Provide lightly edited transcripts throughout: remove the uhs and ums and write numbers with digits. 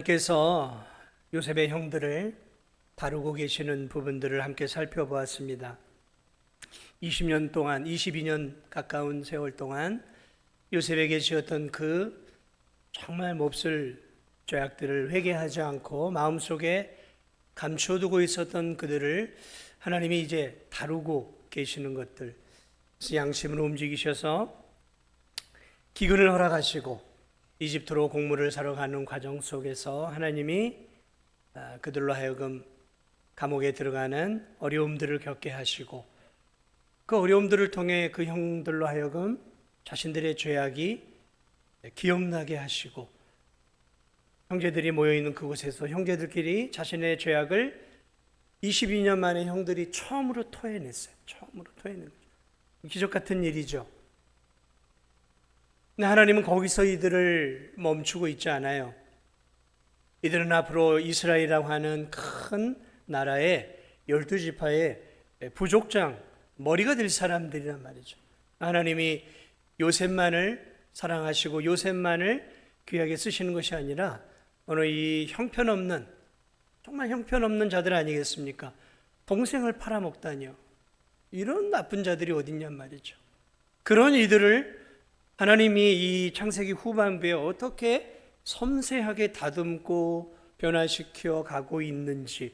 께서 요셉의 형들을 다루고 계시는 부분들을 함께 살펴보았습니다. 20년 동안, 22년 가까운 세월 동안 요셉에게 지었던 그 정말 몹쓸 죄악들을 회개하지 않고 마음속에 감춰두고 있었던 그들을 하나님이 이제 다루고 계시는 것들, 양심으로 움직이셔서 기근을 허락하시고 이집트로 곡물을 사러 가는 과정 속에서 하나님이 그들로 하여금 감옥에 들어가는 어려움들을 겪게 하시고 그 어려움들을 통해 그 형들로 하여금 자신들의 죄악이 기억나게 하시고 형제들이 모여있는 그곳에서 형제들끼리 자신의 죄악을 22년 만에 형들이 처음으로 토해냈어요. 처음으로 토해낸 거죠. 기적 같은 일이죠. 근데 하나님은 거기서 이들을 멈추고 있지 않아요. 이들은 앞으로 이스라엘이라고 하는 큰 나라의 12지파의 부족장, 머리가 될 사람들이란 말이죠. 하나님이 요셉만을 사랑하시고 요셉만을 귀하게 쓰시는 것이 아니라 오늘 이 형편없는, 정말 형편없는 자들 아니겠습니까? 동생을 팔아먹다니요. 이런 나쁜 자들이 어딨냔 말이죠. 그런 이들을 하나님이 이 창세기 후반부에 어떻게 섬세하게 다듬고 변화시켜 가고 있는지,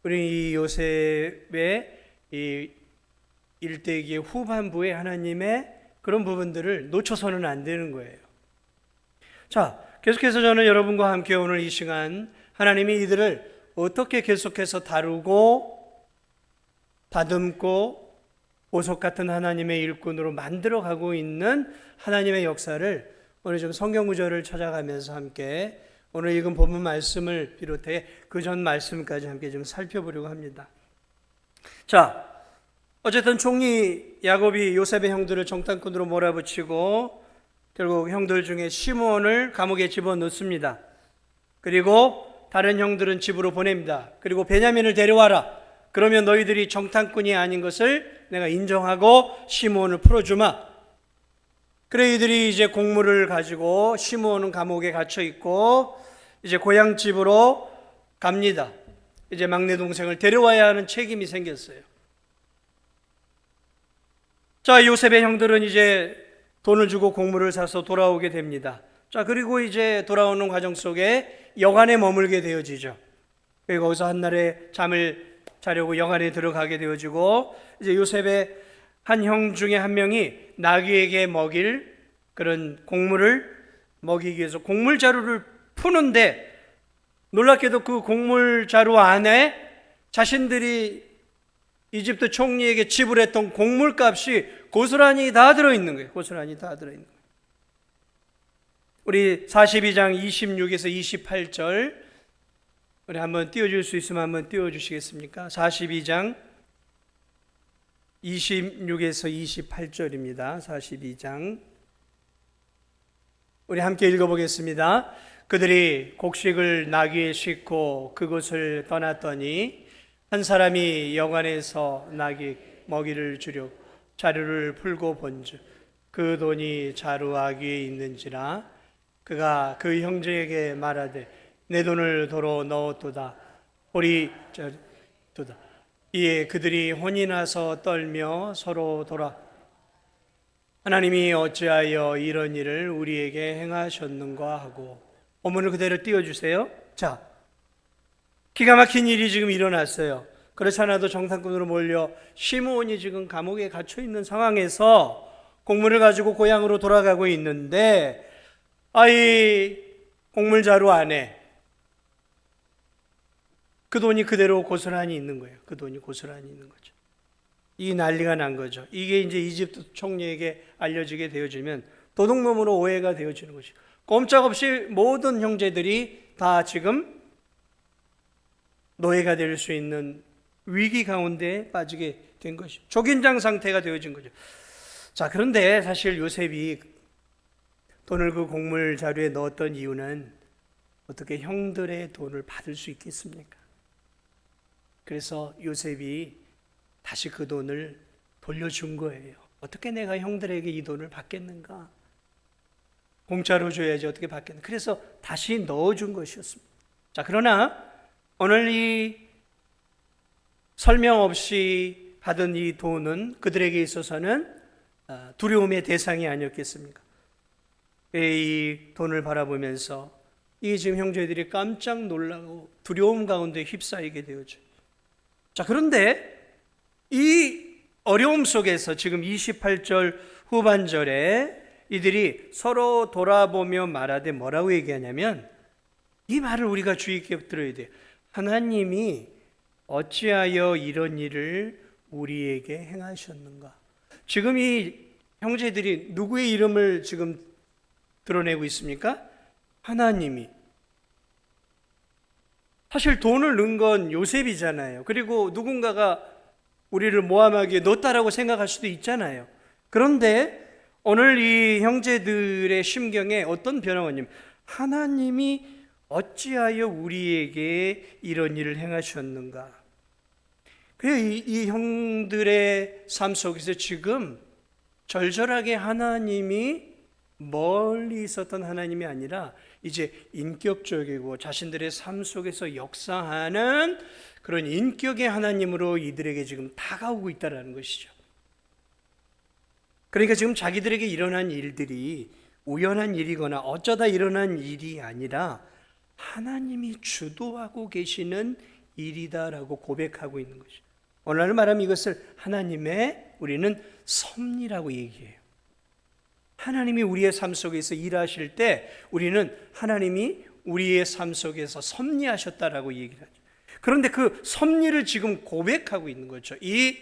우리 이 요셉의 이 일대기의 후반부에 하나님의 그런 부분들을 놓쳐서는 안 되는 거예요. 자, 계속해서 저는 여러분과 함께 오늘 이 시간 하나님이 이들을 어떻게 계속해서 다루고 다듬고 보석 같은 하나님의 일꾼으로 만들어가고 있는 하나님의 역사를 오늘 좀 성경 구절을 찾아가면서 함께 오늘 읽은 본문 말씀을 비롯해 그 전 말씀까지 함께 좀 살펴보려고 합니다. 자, 어쨌든 총리 야곱이 요셉의 형들을 정탐꾼으로 몰아붙이고 결국 형들 중에 시므온을 감옥에 집어넣습니다. 그리고 다른 형들은 집으로 보냅니다. 그리고 베냐민을 데려와라. 그러면 너희들이 정탐꾼이 아닌 것을 내가 인정하고 시므온을 풀어주마. 그래 이들이 이제 곡물을 가지고 시므온은 감옥에 갇혀 있고 이제 고향 집으로 갑니다. 이제 막내 동생을 데려와야 하는 책임이 생겼어요. 자, 요셉의 형들은 이제 돈을 주고 곡물을 사서 돌아오게 됩니다. 자, 그리고 이제 돌아오는 과정 속에 여관에 머물게 되어지죠. 그리고 거기서 한날에 잠을 자려고 여관에 들어가게 되어지고 이제 요셉의 한 형 중에 한 명이 나귀에게 먹일 그런 곡물을 먹이기 위해서 곡물 자루를 푸는데 놀랍게도 그 곡물 자루 안에 자신들이 이집트 총리에게 지불했던 곡물값이 고스란히 다 들어있는 거예요. 고스란히 다 들어있는 거예요. 우리 42장 26에서 28절 우리 한번 띄워줄 수 있으면 한번 띄워주시겠습니까? 42장 26에서 28절입니다. 42장 우리 함께 읽어보겠습니다. 그들이 곡식을 나귀에 싣고 그곳을 떠났더니 한 사람이 여관에서 나귀 먹이를 주려 자루를 풀고 본즉 그 돈이 자루 아귀에 있는지라 그가 그 형제에게 말하되 내 돈을 도로 넣었도다. 우리 도다. 이에 그들이 혼이 나서 떨며 서로 돌아 하나님이 어찌하여 이런 일을 우리에게 행하셨는가 하고. 본문을 그대로 띄워주세요. 자, 기가 막힌 일이 지금 일어났어요. 그렇지 않아도 정탐꾼으로 몰려 시므온이 지금 감옥에 갇혀 있는 상황에서 곡물을 가지고 고향으로 돌아가고 있는데 이 곡물 자루 안에 그 돈이 그대로 고스란히 있는 거예요. 그 돈이 고스란히 있는 거죠. 이 난리가 난 거죠. 이게 이제 이집트 총리에게 알려지게 되어지면 도둑놈으로 오해가 되어지는 것이죠. 꼼짝없이 모든 형제들이 다 지금 노예가 될 수 있는 위기 가운데 빠지게 된 것이죠. 족인장 상태가 되어진 거죠. 자, 그런데 사실 요셉이 돈을 그 곡물 자루에 넣었던 이유는 어떻게 형들의 돈을 받을 수 있겠습니까? 그래서 요셉이 다시 그 돈을 돌려준 거예요. 어떻게 내가 형들에게 이 돈을 받겠는가? 공짜로 줘야지 어떻게 받겠나. 그래서 다시 넣어준 것이었습니다. 자, 그러나 오늘 이 설명 없이 받은 이 돈은 그들에게 있어서는 두려움의 대상이 아니었겠습니까? 이 돈을 바라보면서 이 지금 형제들이 깜짝 놀라고 두려움 가운데 휩싸이게 되었죠. 자, 그런데 이 어려움 속에서 지금 28절 후반절에 이들이 서로 돌아보며 말하되 뭐라고 얘기하냐면, 이 말을 우리가 주의 깊게 들어야 돼요. 하나님이 어찌하여 이런 일을 우리에게 행하셨는가? 지금 이 형제들이 누구의 이름을 지금 드러내고 있습니까? 하나님이. 사실 돈을 넣은 건 요셉이잖아요. 그리고 누군가가 우리를 모함하기에 넣었다라고 생각할 수도 있잖아요. 그런데 오늘 이 형제들의 심경에 어떤 변화가 있냐면, 하나님이 어찌하여 우리에게 이런 일을 행하셨는가? 이 형들의 삶 속에서 지금 절절하게 하나님이 멀리 있었던 하나님이 아니라 이제 인격적이고 자신들의 삶 속에서 역사하는 그런 인격의 하나님으로 이들에게 지금 다가오고 있다는 것이죠. 그러니까 지금 자기들에게 일어난 일들이 우연한 일이거나 어쩌다 일어난 일이 아니라 하나님이 주도하고 계시는 일이다라고 고백하고 있는 것이죠. 오늘 말하면 이것을 하나님의 우리는 섭리라고 얘기해요. 하나님이 우리의 삶 속에서 일하실 때 우리는 하나님이 우리의 삶 속에서 섭리하셨다라고 얘기를 하죠. 그런데 그 섭리를 지금 고백하고 있는 거죠. 이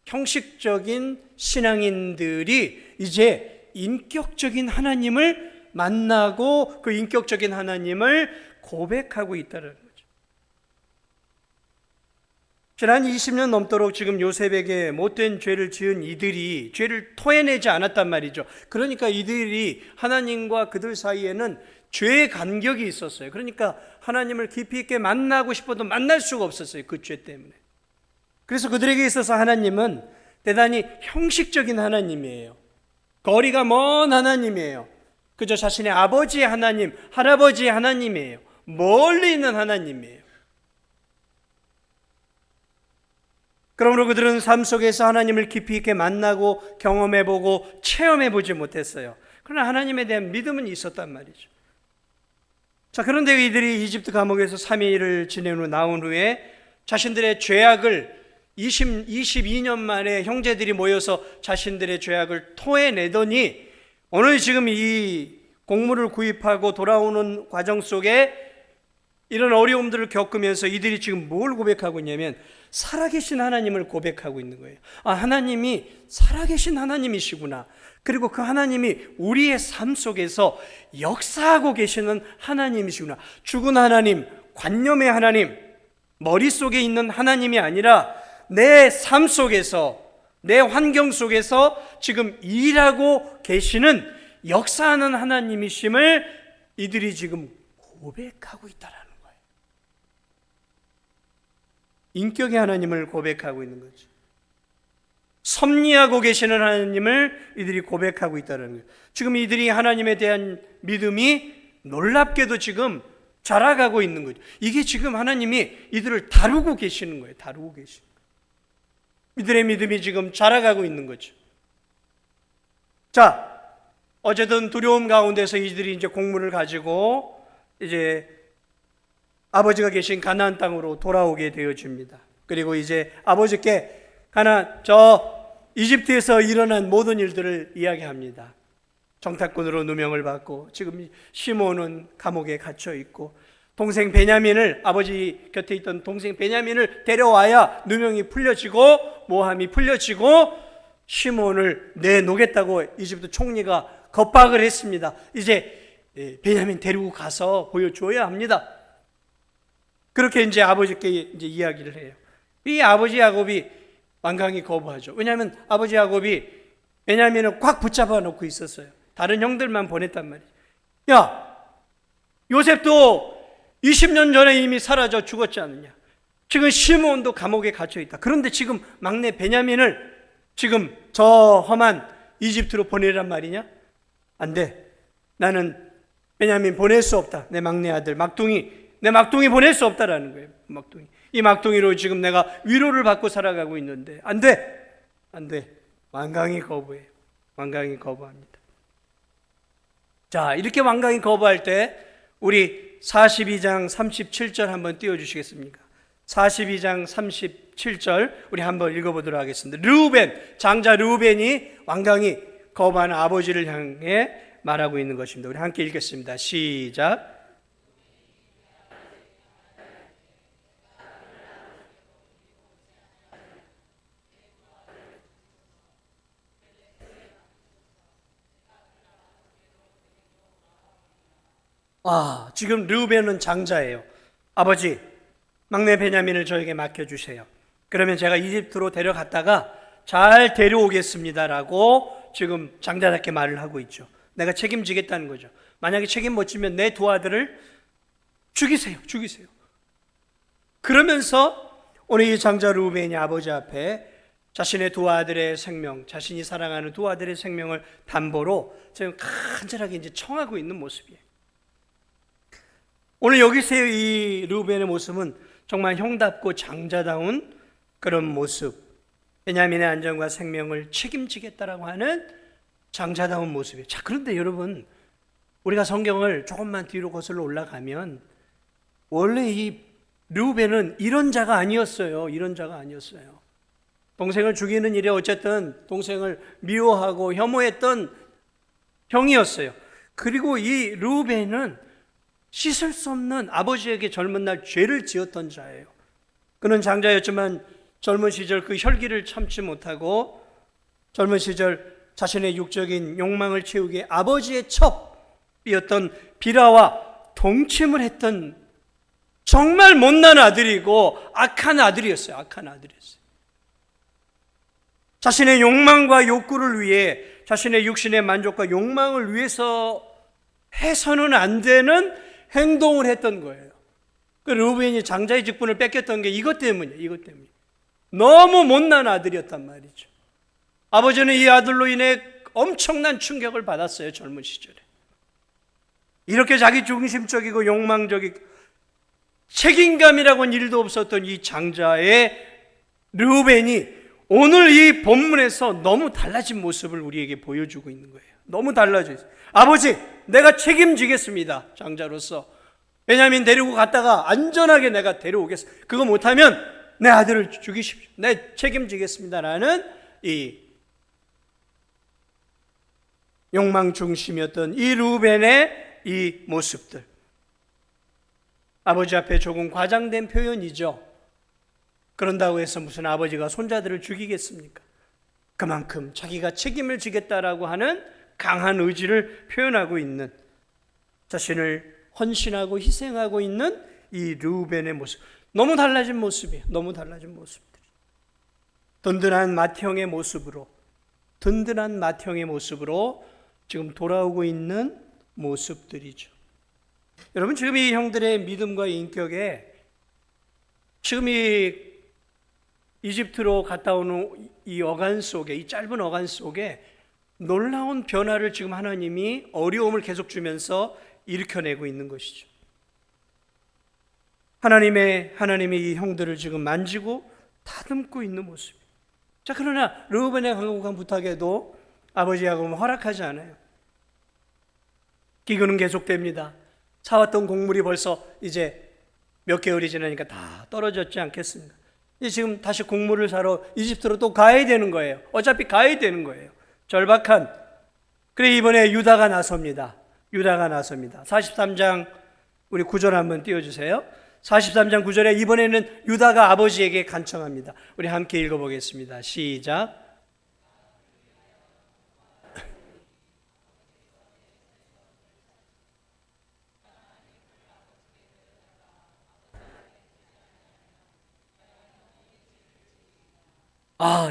형식적인 신앙인들이 이제 인격적인 하나님을 만나고 그 인격적인 하나님을 고백하고 있다는 거죠. 지난 20년 넘도록 지금 요셉에게 못된 죄를 지은 이들이 죄를 토해내지 않았단 말이죠. 그러니까 이들이 하나님과 그들 사이에는 죄의 간격이 있었어요. 그러니까 하나님을 깊이 있게 만나고 싶어도 만날 수가 없었어요. 그 죄 때문에. 그래서 그들에게 있어서 하나님은 대단히 형식적인 하나님이에요. 거리가 먼 하나님이에요. 그저 자신의 아버지의 하나님, 할아버지의 하나님이에요. 멀리 있는 하나님이에요. 그러므로 그들은 삶 속에서 하나님을 깊이 있게 만나고 경험해보고 체험해보지 못했어요. 그러나 하나님에 대한 믿음은 있었단 말이죠. 자, 그런데 이들이 이집트 감옥에서 3일을 지낸 후 나온 후에 자신들의 죄악을 22년 만에 형제들이 모여서 자신들의 죄악을 토해내더니 오늘 지금 이 곡물을 구입하고 돌아오는 과정 속에 이런 어려움들을 겪으면서 이들이 지금 뭘 고백하고 있냐면 살아계신 하나님을 고백하고 있는 거예요. 아, 하나님이 살아계신 하나님이시구나. 그리고 그 하나님이 우리의 삶 속에서 역사하고 계시는 하나님이시구나. 죽은 하나님, 관념의 하나님, 머릿속에 있는 하나님이 아니라 내 삶 속에서, 내 환경 속에서 지금 일하고 계시는 역사하는 하나님이심을 이들이 지금 고백하고 있다라는 거예요. 인격의 하나님을 고백하고 있는 거죠. 섭리하고 계시는 하나님을 이들이 고백하고 있다는 거예요. 지금 이들이 하나님에 대한 믿음이 놀랍게도 지금 자라가고 있는 거죠. 이게 지금 하나님이 이들을 다루고 계시는 거예요. 다루고 계시는 거예요. 이들의 믿음이 지금 자라가고 있는 거죠. 자, 어제든 두려움 가운데서 이들이 이제 곡물을 가지고 이제 아버지가 계신 가나안 땅으로 돌아오게 되어집니다. 그리고 이제 아버지께 이집트에서 일어난 모든 일들을 이야기합니다. 정탐꾼으로 누명을 받고 지금 시몬은 감옥에 갇혀 있고 동생 베냐민을, 아버지 곁에 있던 동생 베냐민을 데려와야 누명이 풀려지고 모함이 풀려지고 시몬을 내놓겠다고 이집트 총리가 겁박을 했습니다. 이제 베냐민 데리고 가서 보여줘야 합니다. 그렇게 이제 아버지께 이제 이야기를 해요. 이 아버지 야곱이 완강히 거부하죠. 왜냐하면 아버지 야곱이 베냐민을 꽉 붙잡아 놓고 있었어요. 다른 형들만 보냈단 말이에요. 야, 요셉도 20년 전에 이미 사라져 죽었지 않느냐. 지금 시몬도 감옥에 갇혀 있다. 그런데 지금 막내 베냐민을 지금 저 험한 이집트로 보내란 말이냐? 안 돼. 나는 베냐민 보낼 수 없다. 내 막내 아들 내 막둥이 보낼 수 없다라는 거예요. 막둥이. 이 막둥이로 지금 내가 위로를 받고 살아가고 있는데 안 돼. 완강히 거부해요. 완강히 거부합니다. 자, 이렇게 완강히 거부할 때 우리 42장 37절 한번 띄워주시겠습니까? 42장 37절 우리 한번 읽어보도록 하겠습니다. 장자 르우벤이 완강히 거부하는 아버지를 향해 말하고 있는 것입니다. 우리 함께 읽겠습니다. 시작. 지금 르우벤은 장자예요. 아버지, 막내 베냐민을 저에게 맡겨주세요. 그러면 제가 이집트로 데려갔다가 잘 데려오겠습니다라고 지금 장자답게 말을 하고 있죠. 내가 책임지겠다는 거죠. 만약에 책임 못 지면 내 두 아들을 죽이세요. 그러면서 오늘 이 장자 르우벤이 아버지 앞에 자신의 두 아들의 생명, 자신이 사랑하는 두 아들의 생명을 담보로 지금 간절하게 이제 청하고 있는 모습이에요. 오늘 여기서 이 르우벤의 모습은 정말 형답고 장자다운 그런 모습, 베냐민의 안전과 생명을 책임지겠다라고 하는 장자다운 모습이에요. 자, 그런데 여러분, 우리가 성경을 조금만 뒤로 거슬러 올라가면 원래 이 르우벤은 이런 자가 아니었어요. 동생을 죽이는 일에 어쨌든 동생을 미워하고 혐오했던 형이었어요. 그리고 이 르우벤은 씻을 수 없는 아버지에게 젊은 날 죄를 지었던 자예요. 그는 장자였지만 젊은 시절 그 혈기를 참지 못하고 젊은 시절 자신의 육적인 욕망을 채우기에 아버지의 첩이었던 비라와 동침을 했던 정말 못난 아들이고 악한 아들이었어요. 자신의 욕망과 욕구를 위해, 자신의 육신의 만족과 욕망을 위해서 해서는 안 되는 행동을 했던 거예요. 그 르우벤이 장자의 직분을 뺏겼던 게 이것 때문이에요. 너무 못난 아들이었단 말이죠. 아버지는 이 아들로 인해 엄청난 충격을 받았어요. 젊은 시절에. 이렇게 자기 중심적이고 욕망적이고 책임감이라고는 일도 없었던 이 장자의 르우벤이 오늘 이 본문에서 너무 달라진 모습을 우리에게 보여주고 있는 거예요. 너무 달라져 있어요. 아버지, 내가 책임지겠습니다. 장자로서. 베냐민 데리고 갔다가 안전하게 내가 데려오겠습니다. 그거 못하면 내 아들을 죽이십시오. 내 책임지겠습니다라는 이 욕망 중심이었던 이 르우벤의 이 모습들. 아버지 앞에 조금 과장된 표현이죠. 그런다고 해서 무슨 아버지가 손자들을 죽이겠습니까? 그만큼 자기가 책임을 지겠다라고 하는 강한 의지를 표현하고 있는, 자신을 헌신하고 희생하고 있는 이 르우벤의 모습. 너무 달라진 모습이에요. 든든한 맏형의 모습으로 지금 돌아오고 있는 모습들이죠. 여러분, 지금 이 형들의 믿음과 인격에 지금 이 이집트로 갔다 오는 이 어간 속에, 이 짧은 어간 속에 놀라운 변화를 지금 하나님이 어려움을 계속 주면서 일으켜내고 있는 것이죠. 하나님이 이 형들을 지금 만지고 다듬고 있는 모습이에요. 자, 그러나 르우벤의 간곡한 부탁에도 아버지 야곱은 허락하지 않아요. 기근은 계속됩니다. 사왔던 곡물이 벌써 이제 몇 개월이 지나니까 다 떨어졌지 않겠습니까? 이제 지금 다시 곡물을 사러 이집트로 또 가야 되는 거예요. 어차피 가야 되는 거예요. 절박한. 그래, 이번에 유다가 나섭니다. 43장 우리 9절 한번 띄워주세요. 43장 9절에 이번에는 유다가 아버지에게 간청합니다. 우리 함께 읽어보겠습니다. 시작.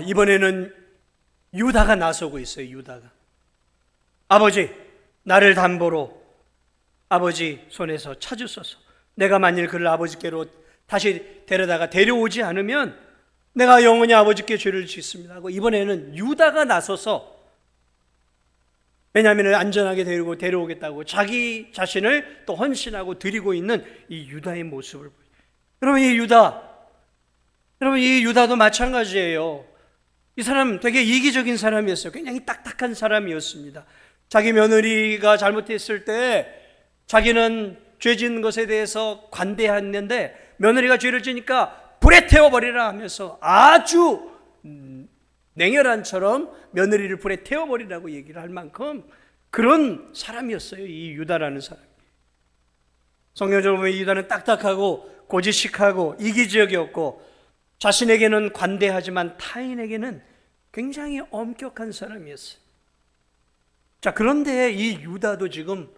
이번에는 유다가 나서고 있어요. 유다가. 아버지, 나를 담보로 아버지 손에서 찾으소서. 내가 만일 그를 아버지께로 다시 데려오지 않으면 내가 영원히 아버지께 죄를 짓습니다 하고 이번에는 유다가 나서서 베냐민을 안전하게 데려오겠다고 자기 자신을 또 헌신하고 드리고 있는 이 유다의 모습을 보여요. 여러분 이 유다도 마찬가지예요. 이 사람 되게 이기적인 사람이었어요. 굉장히 딱딱한 사람이었습니다. 자기 며느리가 잘못했을 때 자기는 죄 지은 것에 대해서 관대했는데 며느리가 죄를 지니까 불에 태워버리라 하면서 아주 냉혈한처럼 며느리를 불에 태워버리라고 얘기를 할 만큼 그런 사람이었어요. 이 유다라는 사람. 성경적으로 보면 유다는 딱딱하고 고지식하고 이기적이었고 자신에게는 관대하지만 타인에게는 굉장히 엄격한 사람이었어요. 자, 그런데 이 유다도 지금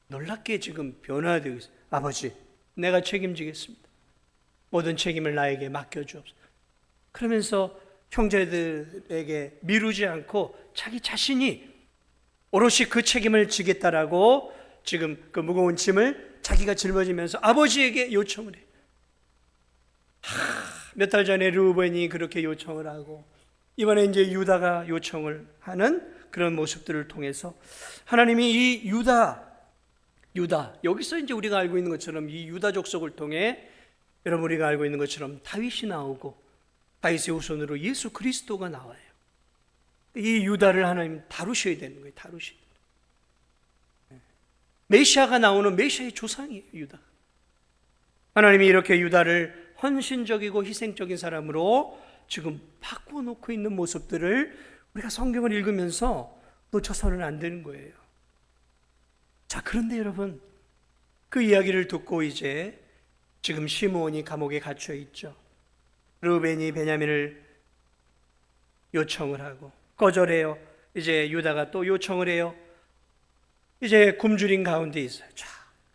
놀랍게 지금 변화되고 있어요. 아버지, 내가 책임지겠습니다. 모든 책임을 나에게 맡겨주옵소서. 그러면서 형제들에게 미루지 않고 자기 자신이 오롯이 그 책임을 지겠다라고 지금 그 무거운 짐을 자기가 짊어지면서 아버지에게 요청을 해요. 몇 달 전에 르우벤이 그렇게 요청을 하고 이번에 이제 유다가 요청을 하는 그런 모습들을 통해서 하나님이 이 유다 여기서 이제 우리가 알고 있는 것처럼 이 유다 족속을 통해 여러분 우리가 알고 있는 것처럼 다윗이 나오고 다윗의 후손으로 예수 그리스도가 나와요. 이 유다를 하나님 다루셔야 되는 거예요. 다루셔야 돼요. 메시아가 나오는 메시아의 조상이에요. 유다. 하나님이 이렇게 유다를 헌신적이고 희생적인 사람으로 지금 바꾸어 놓고 있는 모습들을 우리가 성경을 읽으면서 놓쳐서는 안 되는 거예요. 자, 그런데 여러분 그 이야기를 듣고 이제 지금 시므온이 감옥에 갇혀 있죠. 르우벤이 베냐민을 요청을 하고 거절해요. 이제 유다가 또 요청을 해요. 이제 굶주린 가운데 있어요. 자,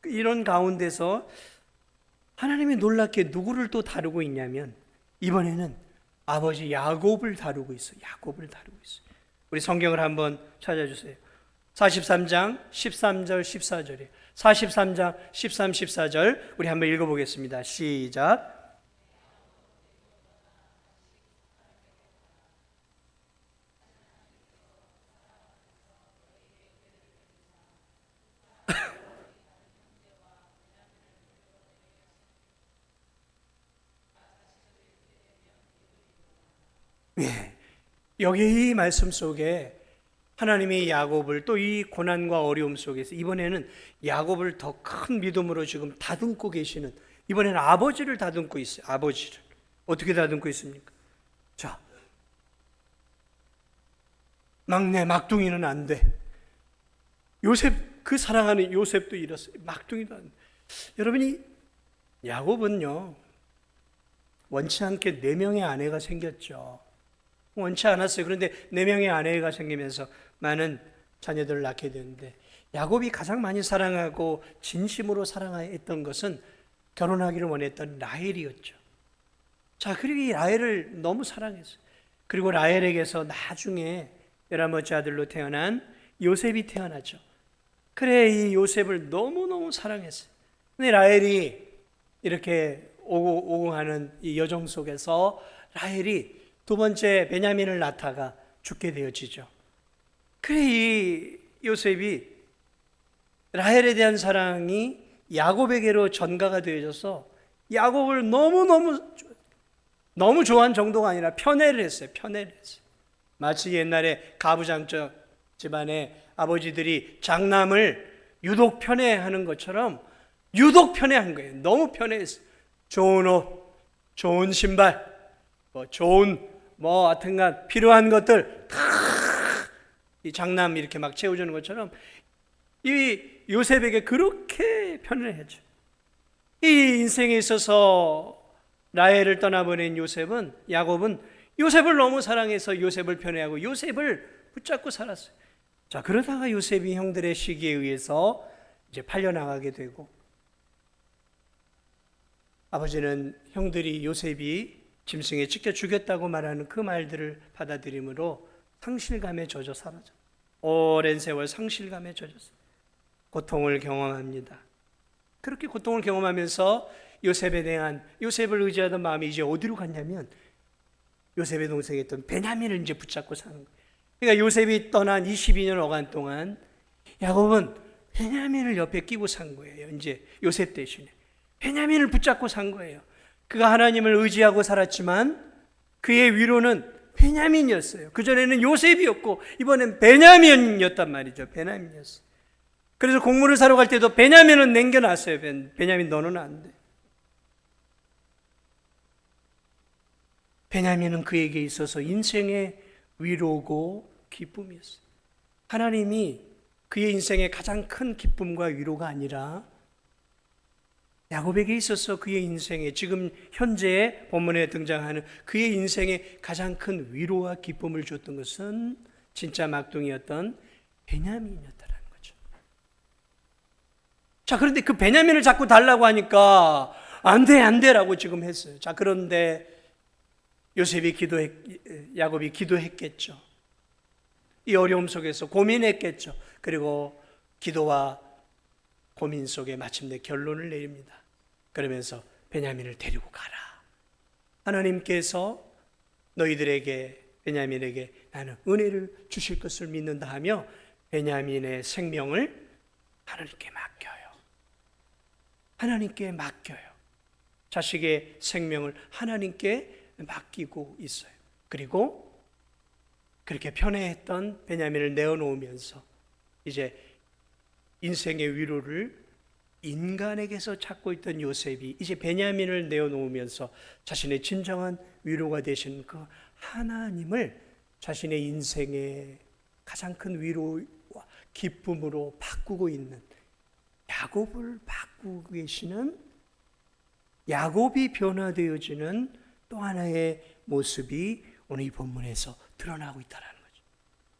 이런 가운데서 하나님이 놀랍게 누구를 또 다루고 있냐면 이번에는 아버지 야곱을 다루고 있어요. 야곱을 다루고 있어요. 우리 성경을 한번 찾아주세요. 43장 13절 14절이에요. 43장 13, 14절 우리 한번 읽어보겠습니다. 시작. 예, 여기 이 말씀 속에 하나님이 야곱을 또 이 고난과 어려움 속에서 이번에는 야곱을 더 큰 믿음으로 지금 다듬고 계시는 이번에는 아버지를 다듬고 있어요. 아버지를 어떻게 다듬고 있습니까? 자, 막내 막둥이는 안 돼. 요셉 그 사랑하는 요셉도 이랬어요. 막둥이도 안 돼. 여러분이 야곱은요 원치 않게 4명의 아내가 생겼죠. 원치 않았어요. 그런데 4명의 아내가 생기면서 많은 자녀들을 낳게 되는데 야곱이 가장 많이 사랑하고 진심으로 사랑했던 것은 결혼하기를 원했던 라헬이었죠. 자, 그리고 이 라헬을 너무 사랑했어요. 그리고 라헬에게서 나중에 11번째 아들로 태어난 요셉이 태어나죠. 그래 이 요셉을 너무너무 사랑했어요. 근데 라헬이 이렇게 오고 하는 이 여정 속에서 라헬이 2번째 베냐민을 낳다가 죽게 되어지죠. 그래 이 요셉이 라헬에 대한 사랑이 야곱에게로 전가가 되어져서 야곱을 너무 좋아한 정도가 아니라 편애를 했어요. 편애를 했어요. 마치 옛날에 가부장적 집안의 아버지들이 장남을 유독 편애하는 것처럼 유독 편애한 거예요. 너무 편애했어요. 좋은 옷, 좋은 신발, 좋은 하여튼간 필요한 것들 다 이 장남 이렇게 막 채워주는 것처럼 이 요셉에게 그렇게 편애했죠. 이 인생에 있어서 라헬을 떠나보낸 야곱은 요셉을 너무 사랑해서 요셉을 편애하고 요셉을 붙잡고 살았어요. 자, 그러다가 요셉이 형들의 시기에 의해서 이제 팔려나가게 되고 아버지는 형들이 요셉이 짐승에 찢겨 죽였다고 말하는 그 말들을 받아들임으로 상실감에 젖어 살아져. 오랜 세월 상실감에 젖었어요. 고통을 경험합니다. 그렇게 고통을 경험하면서 요셉을 의지하던 마음이 이제 어디로 갔냐면 요셉의 동생이었던 베냐민을 이제 붙잡고 사는 거예요. 그러니까 요셉이 떠난 22년 어간 동안 야곱은 베냐민을 옆에 끼고 산 거예요. 이제 요셉 대신에 베냐민을 붙잡고 산 거예요. 그가 하나님을 의지하고 살았지만 그의 위로는 베냐민이었어요. 그전에는 요셉이었고 이번엔 베냐민이었단 말이죠. 베냐민이었어요. 그래서 곡물을 사러 갈 때도 베냐민은 남겨놨어요. 베냐민 너는 안 돼. 베냐민은 그에게 있어서 인생의 위로고 기쁨이었어요. 하나님이 그의 인생의 가장 큰 기쁨과 위로가 아니라 야곱에게 있어서 그의 인생에 지금 현재 본문에 등장하는 그의 인생의 가장 큰 위로와 기쁨을 줬던 것은 진짜 막둥이였던 베냐민이었다라는 거죠. 자, 그런데 그 베냐민을 자꾸 달라고 하니까 안 돼라고 지금 했어요. 자, 그런데 야곱이 기도했겠죠. 이 어려움 속에서 고민했겠죠. 그리고 기도와 고민 속에 마침내 결론을 내립니다. 그러면서 베냐민을 데리고 가라. 하나님께서 너희들에게 베냐민에게 나는 은혜를 주실 것을 믿는다 하며 베냐민의 생명을 하나님께 맡겨요. 하나님께 맡겨요. 자식의 생명을 하나님께 맡기고 있어요. 그리고 그렇게 편애했던 베냐민을 내어놓으면서 이제 인생의 위로를 인간에게서 찾고 있던 요셉이 이제 베냐민을 내어놓으면서 자신의 진정한 위로가 되신 그 하나님을 자신의 인생의 가장 큰 위로와 기쁨으로 바꾸고 있는 야곱을 바꾸고 계시는 야곱이 변화되어지는 또 하나의 모습이 오늘 이 본문에서 드러나고 있다는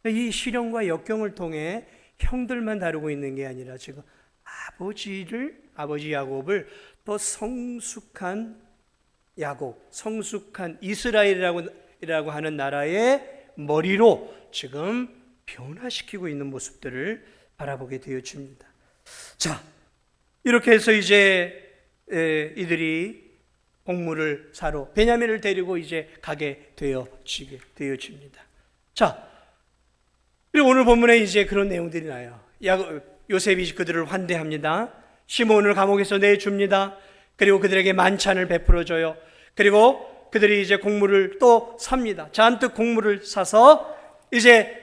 거죠. 이 시련과 역경을 통해 형들만 다루고 있는 게 아니라 지금 아버지 야곱을 더 성숙한 야곱, 성숙한 이스라엘이라고 하는 나라의 머리로 지금 변화시키고 있는 모습들을 바라보게 되어집니다. 자, 이렇게 해서 이제 이들이 곡물을 사러 베냐민을 데리고 이제 가게 되어집니다. 자, 그리고 오늘 본문에 이제 그런 내용들이 나요. 요셉이 그들을 환대합니다. 시몬을 감옥에서 내줍니다. 그리고 그들에게 만찬을 베풀어줘요. 그리고 그들이 이제 곡물을 또 삽니다. 잔뜩 곡물을 사서 이제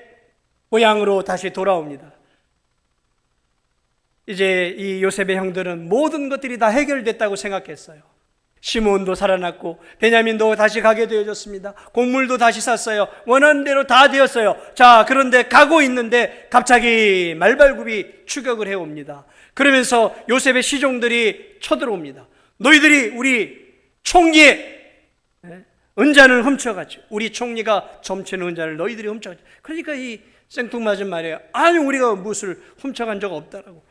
고향으로 다시 돌아옵니다. 이제 이 요셉의 형들은 모든 것들이 다 해결됐다고 생각했어요. 시몬도 살아났고 베냐민도 다시 가게 되어졌습니다. 곡물도 다시 샀어요. 원하는 대로 다 되었어요. 자, 그런데 가고 있는데 갑자기 말발굽이 추격을 해옵니다. 그러면서 요셉의 시종들이 쳐들어옵니다. 너희들이 우리 총리의 은잔을 훔쳐갔지. 우리 총리가 점치는 은잔을 너희들이 훔쳐갔지. 그러니까 이 생뚱맞은 말이에요. 아니, 우리가 무엇을 훔쳐간 적 없다라고.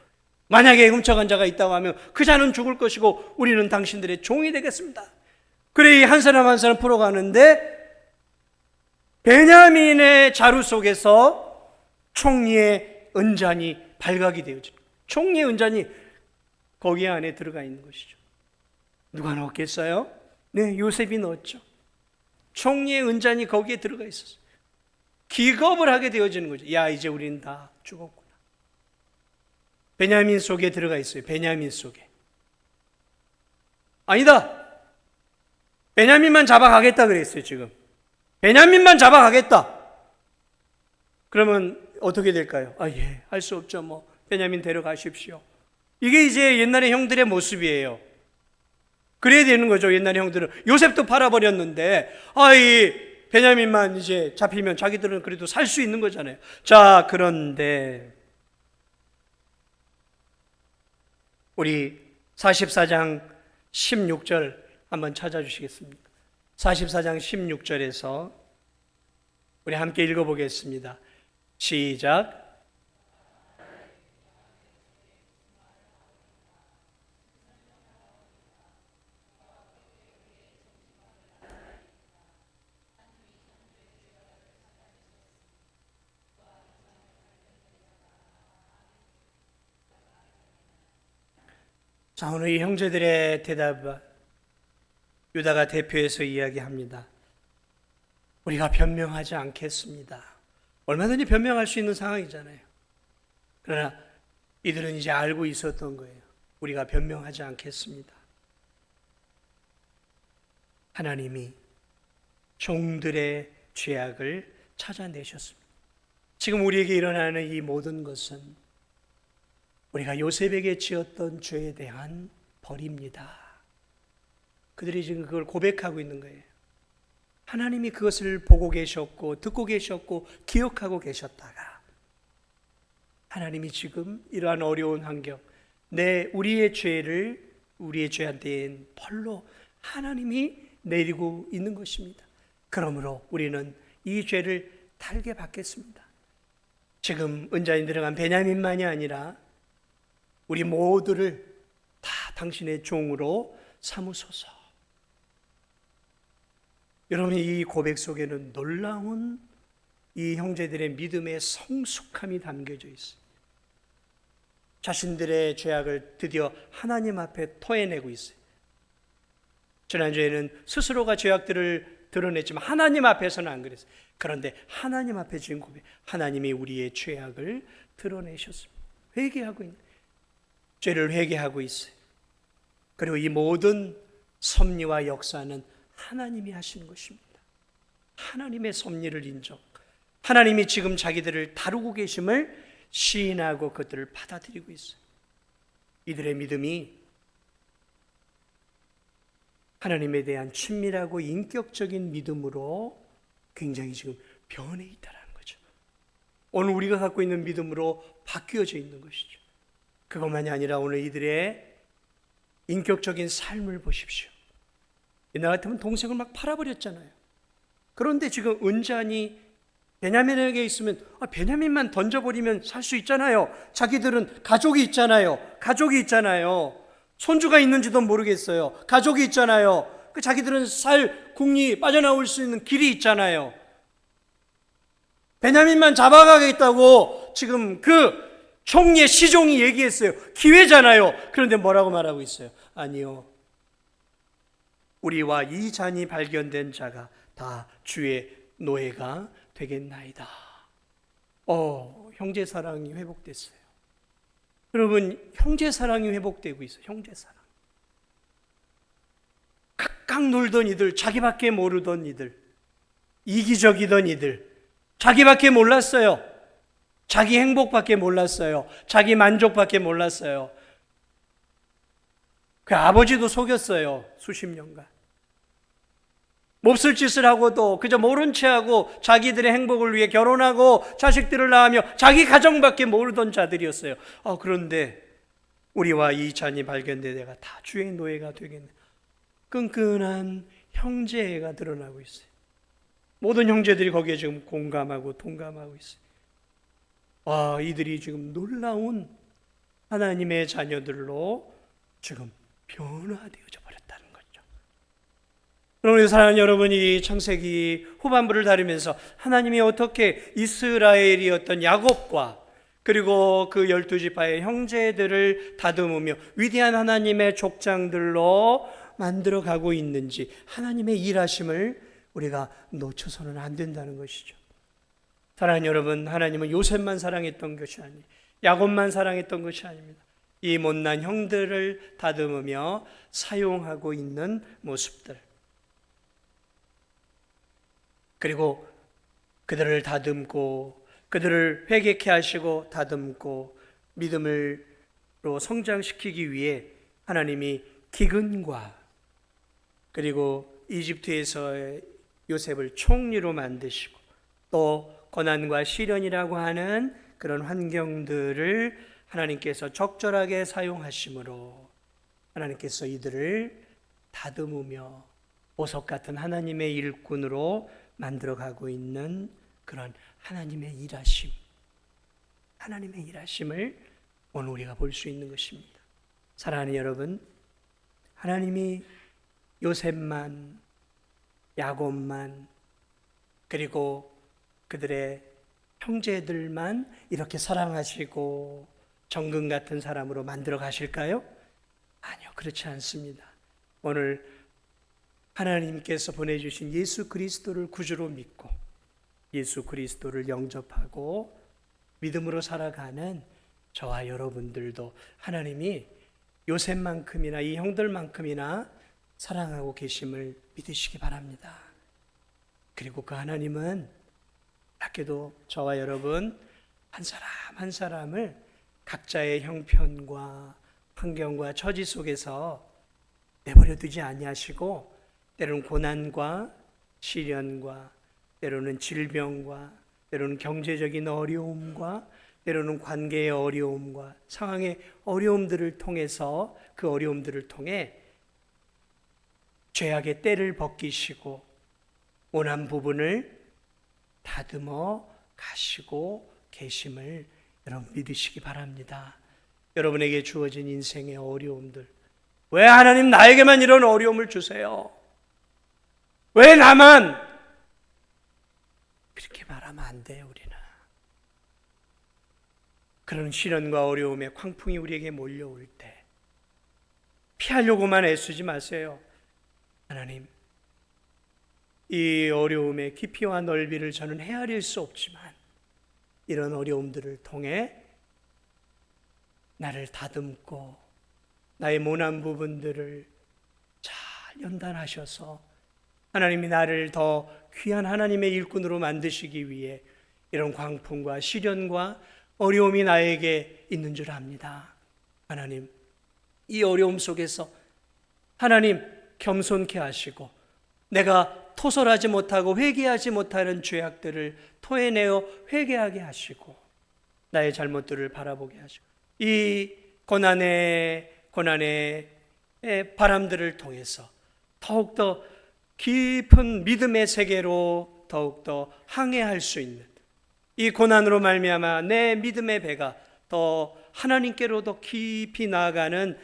만약에 훔쳐간 자가 있다고 하면 그 자는 죽을 것이고 우리는 당신들의 종이 되겠습니다. 그래 한 사람 한 사람 풀어가는데 베냐민의 자루 속에서 총리의 은잔이 발각이 되어집니다. 총리의 은잔이 거기 안에 들어가 있는 것이죠. 누가 넣었겠어요? 네, 요셉이 넣었죠. 총리의 은잔이 거기에 들어가 있었어요. 기겁을 하게 되어지는 거죠. 야, 이제 우리는 다 죽었구나. 베냐민 속에 들어가 있어요. 베냐민 속에. 아니다. 베냐민만 잡아가겠다 그랬어요, 지금. 베냐민만 잡아가겠다. 그러면 어떻게 될까요? 예, 할 수 없죠. 뭐 베냐민 데려가십시오. 이게 이제 옛날의 형들의 모습이에요. 그래야 되는 거죠. 옛날의 형들은 요셉도 팔아버렸는데 이 베냐민만 이제 잡히면 자기들은 그래도 살 수 있는 거잖아요. 자, 그런데 우리 44장 16절 한번 찾아주시겠습니까? 44장 16절에서 우리 함께 읽어보겠습니다. 시작. 자, 오늘 이 형제들의 대답 유다가 대표해서 이야기합니다. 우리가 변명하지 않겠습니다. 얼마든지 변명할 수 있는 상황이잖아요. 그러나 이들은 이제 알고 있었던 거예요. 우리가 변명하지 않겠습니다. 하나님이 종들의 죄악을 찾아내셨습니다. 지금 우리에게 일어나는 이 모든 것은 우리가 요셉에게 지었던 죄에 대한 벌입니다. 그들이 지금 그걸 고백하고 있는 거예요. 하나님이 그것을 보고 계셨고 듣고 계셨고 기억하고 계셨다가 하나님이 지금 이러한 어려운 환경, 우리의 죄한테 대한 벌로 하나님이 내리고 있는 것입니다. 그러므로 우리는 이 죄를 달게 받겠습니다. 지금 은자에 들어간 베냐민만이 아니라 우리 모두를 다 당신의 종으로 삼으소서. 여러분, 이 고백 속에는 놀라운 이 형제들의 믿음의 성숙함이 담겨져 있어요. 자신들의 죄악을 드디어 하나님 앞에 토해내고 있어요. 지난주에는 스스로가 죄악들을 드러냈지만 하나님 앞에서는 안 그랬어요. 그런데 하나님 앞에 지은 고백, 하나님이 우리의 죄악을 드러내셨습니다. 회개하고 있는, 죄를 회개하고 있어요. 그리고 이 모든 섭리와 역사는 하나님이 하신 것입니다. 하나님의 섭리를 인정, 하나님이 지금 자기들을 다루고 계심을 시인하고 그들을 받아들이고 있어요. 이들의 믿음이 하나님에 대한 친밀하고 인격적인 믿음으로 굉장히 지금 변해 있다는 거죠. 오늘 우리가 갖고 있는 믿음으로 바뀌어져 있는 것이죠. 그것만이 아니라 오늘 이들의 인격적인 삶을 보십시오. 옛날 같으면 동생을 막 팔아버렸잖아요. 그런데 지금 은잔이 베냐민에게 있으면 베냐민만 던져버리면 살 수 있잖아요. 자기들은 가족이 있잖아요. 손주가 있는지도 모르겠어요. 가족이 있잖아요. 자기들은 살 궁리 빠져나올 수 있는 길이 있잖아요. 베냐민만 잡아가겠다고 지금 그 총리의 시종이 얘기했어요. 기회잖아요. 그런데 뭐라고 말하고 있어요? 아니요. 우리와 이 잔이 발견된 자가 다 주의 노예가 되겠나이다. 형제 사랑이 회복됐어요. 여러분, 형제 사랑이 회복되고 있어요. 형제 사랑. 각각 놀던 이들, 자기밖에 모르던 이들, 이기적이던 이들, 자기밖에 몰랐어요. 자기 행복밖에 몰랐어요. 자기 만족밖에 몰랐어요. 그 아버지도 속였어요. 수십 년간. 몹쓸 짓을 하고도 그저 모른 채 하고 자기들의 행복을 위해 결혼하고 자식들을 낳으며 자기 가정밖에 모르던 자들이었어요. 그런데 우리와 이 잔이 발견돼 내가 다 주의 노예가 되겠네. 끈끈한 형제애가 드러나고 있어요. 모든 형제들이 거기에 지금 공감하고 동감하고 있어요. 이들이 지금 놀라운 하나님의 자녀들로 지금 변화되어져 버렸다는 거죠. 그러므로 사랑하는 여러분이 창세기 후반부를 다루면서 하나님이 어떻게 이스라엘이었던 야곱과 그리고 그 12지파의 형제들을 다듬으며 위대한 하나님의 족장들로 만들어가고 있는지 하나님의 일하심을 우리가 놓쳐서는 안 된다는 것이죠. 사랑하는 여러분, 하나님은 요셉만 사랑했던 것이 아니에요. 야곱만 사랑했던 것이 아닙니다. 이 못난 형들을 다듬으며 사용하고 있는 모습들, 그리고 그들을 다듬고 그들을 회개케 하시고 다듬고 믿음으로 성장시키기 위해 하나님이 기근과 그리고 이집트에서의 요셉을 총리로 만드시고 또 고난과 시련이라고 하는 그런 환경들을 하나님께서 적절하게 사용하심으로 하나님께서 이들을 다듬으며 보석 같은 하나님의 일꾼으로 만들어가고 있는 그런 하나님의 일하심을 오늘 우리가 볼 수 있는 것입니다. 사랑하는 여러분, 하나님이 요셉만, 야곱만, 그리고 그들의 형제들만 이렇게 사랑하시고 정금 같은 사람으로 만들어 가실까요? 아니요, 그렇지 않습니다. 오늘 하나님께서 보내주신 예수 그리스도를 구주로 믿고 예수 그리스도를 영접하고 믿음으로 살아가는 저와 여러분들도 하나님이 요셉만큼이나 이 형들만큼이나 사랑하고 계심을 믿으시기 바랍니다. 그리고 그 하나님은 밖에도 저와 여러분 한 사람 한 사람을 각자의 형편과 환경과 처지 속에서 내버려 두지 아니하시고 때로는 고난과 시련과 때로는 질병과 때로는 경제적인 어려움과 때로는 관계의 어려움과 상황의 어려움들을 통해서 그 어려움들을 통해 죄악의 때를 벗기시고 원한 부분을 다듬어 가시고 계심을 여러분 믿으시기 바랍니다. 여러분에게 주어진 인생의 어려움들, 왜 하나님 나에게만 이런 어려움을 주세요? 왜 나만? 그렇게 말하면 안 돼요, 우리는. 그런 시련과 어려움의 광풍이 우리에게 몰려올 때 피하려고만 애쓰지 마세요. 하나님, 이 어려움의 깊이와 넓이를 저는 헤아릴 수 없지만 이런 어려움들을 통해 나를 다듬고 나의 모난 부분들을 잘 연단하셔서 하나님이 나를 더 귀한 하나님의 일꾼으로 만드시기 위해 이런 광풍과 시련과 어려움이 나에게 있는 줄 압니다. 하나님, 이 어려움 속에서 하나님 겸손케 하시고 내가 토설하지 못하고 회개하지 못하는 죄악들을 토해내어 회개하게 하시고 나의 잘못들을 바라보게 하시고 이 고난의 바람들을 통해서 더욱더 깊은 믿음의 세계로 더욱더 항해할 수 있는 이 고난으로 말미암아 내 믿음의 배가 더 하나님께로 더 깊이 나아가는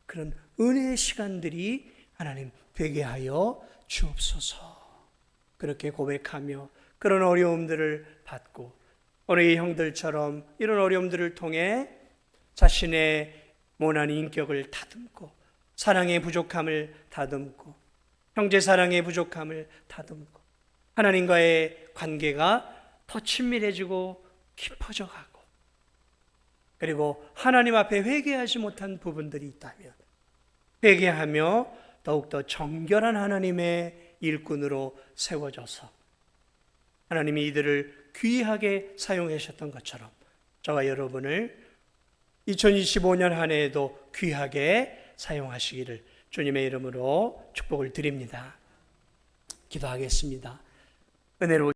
그런 은혜의 시간들이 하나님 되게 하여 주옵소서. 그렇게 고백하며 그런 어려움들을 받고 오늘 이 형들처럼 이런 어려움들을 통해 자신의 모난 인격을 다듬고 사랑의 부족함을 다듬고 형제 사랑의 부족함을 다듬고 하나님과의 관계가 더 친밀해지고 깊어져 가고 그리고 하나님 앞에 회개하지 못한 부분들이 있다면 회개하며 더욱더 정결한 하나님의 일꾼으로 세워져서 하나님이 이들을 귀하게 사용하셨던 것처럼 저와 여러분을 2025년 한 해에도 귀하게 사용하시기를 주님의 이름으로 축복을 드립니다. 기도하겠습니다. 은혜로